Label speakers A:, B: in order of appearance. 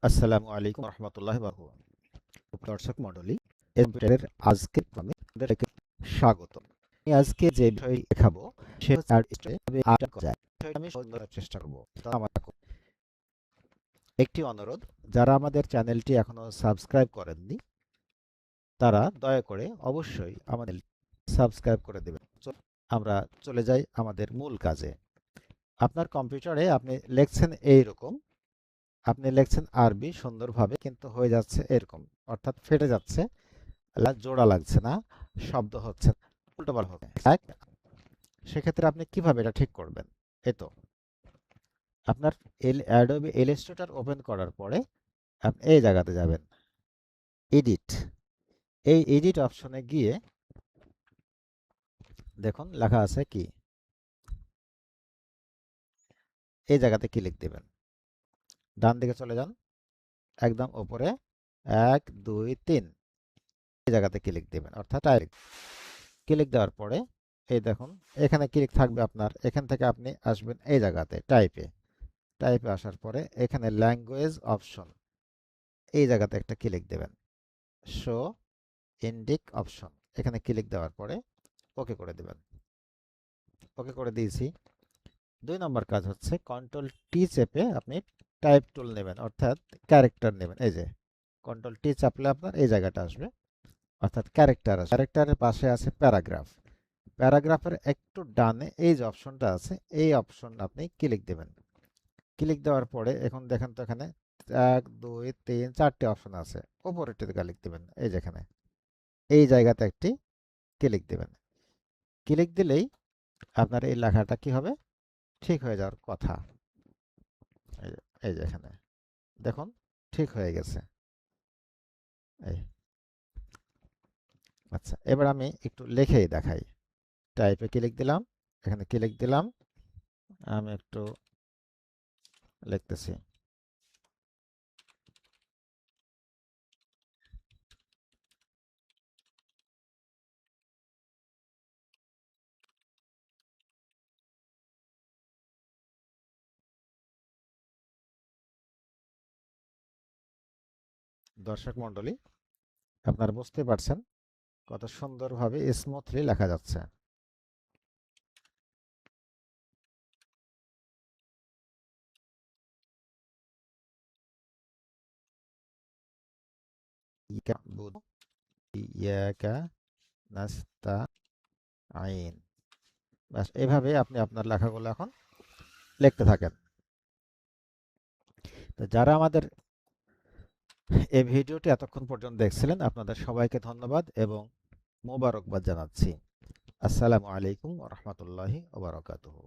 A: আসসালামু আলাইকুম রহমতুল্লাহ বাবু। দর্শক মণ্ডলী, কম্পিউটারের আজকের ক্রমে আপনাদেরকে স্বাগত। আমি আজকে যে বিষয় দেখাবো সে হচ্ছে কিভাবে আর্ট করা যায়। বিষয়টা আমি সহজ করার চেষ্টা করব। তো আমার একটি অনুরোধ, যারা আমাদের চ্যানেলটি এখনো সাবস্ক্রাইব করেননি তারা দয়া করে অবশ্যই আমাদের সাবস্ক্রাইব করে দেবেন। আমরা চলে যাই আমাদের মূল কাজে। আপনার কম্পিউটারে আপনি লিখছেন এইরকম, আপনি লিখছেন আরবি সুন্দরভাবে, কিন্তু হয়ে যাচ্ছে এরকম, অর্থাৎ ফেটে যাচ্ছে, জোড়া লাগছে না, শব্দ হচ্ছে না, উল্টোপাল্টা হচ্ছে। সেক্ষেত্রে আপনি কিভাবে এটা ঠিক করবেন? এই তো আপনার অ্যাডোবি ইলাস্ট্রেটর ওপেন করার পরে আপনি এই জায়গাতে যাবেন, এডিট। এই এডিট অপশনে গিয়ে দেখুন লেখা আছে কি, এই জায়গাতে ক্লিক দেবেন। ডান দিকে চলে যান, একদম উপরে 1 2 3 এই জায়গাতে ক্লিক দেবেন, অর্থাৎ ক্লিক দেওয়ার পরে এই দেখুন এখানে ক্লিক থাকবে আপনার। এখান থেকে আপনি আসবেন এই জায়গাতে টাইপে আসার পরে এখানে ল্যাঙ্গুয়েজ অপশন, এই জায়গাতে একটা ক্লিক দেবেন, শো ইন্ডিক অপশন, এখানে ক্লিক দেওয়ার পরে ওকে করে দেবেন। ওকে করে দিয়েছি। 2 নম্বর কাজ হচ্ছে কন্ট্রোল টি চেপে আপনি টাইপ টুল নেবেন, অর্থাৎ ক্যারেক্টার নেবেন। এই যে কন্ট্রোল টি চাপলে আপনার এই জায়গাটা আসবে, অর্থাৎ ক্যারেক্টার আসবে। ক্যারেক্টারের পাশে আছে প্যারাগ্রাফ। প্যারাগ্রাফের একটু ডানে এই যে অপশনটা আছে, এই অপশন আপনি ক্লিক দেবেন। ক্লিক দেওয়ার পরে এখন দেখেন তো এখানে 1 2 3 4টে অপশন আছে। উপরেরটাতে ক্লিক দেবেন, এই যেখানে এই জায়গাতে একটি ক্লিক দেবেন। ক্লিক দিলেই আপনার এই লেখাটা কি হবে, ঠিক হয়ে যাওয়ার কথা। এই যে এখানে দেখুন ঠিক হয়ে গেছে। এই আচ্ছা, এবার আমি একটু লিখেই দেখাই। টাইপে ক্লিক দিলাম, এখানে ক্লিক দিলাম, আমি একটু লিখতেছি। দর্শক মণ্ডলী, আপনারা বুঝতে পারছেন কত সুন্দরভাবে স্মুথলি লেখা যাচ্ছে। ইয়াকা নাস্তাইন। ব্যাস, এভাবে আপনি আপনার লেখাগুলো এখন লিখতে থাকেন। তো যারা আমাদের এই ভিডিওটি এতক্ষণ পর্যন্ত দেখছিলেন, আপনাদের সবাইকে ধন্যবাদ এবং মোবারকবাদ জানাচ্ছি। আসসালামু আলাইকুম ওয়া রাহমাতুল্লাহি ওয়া বারাকাতুহু।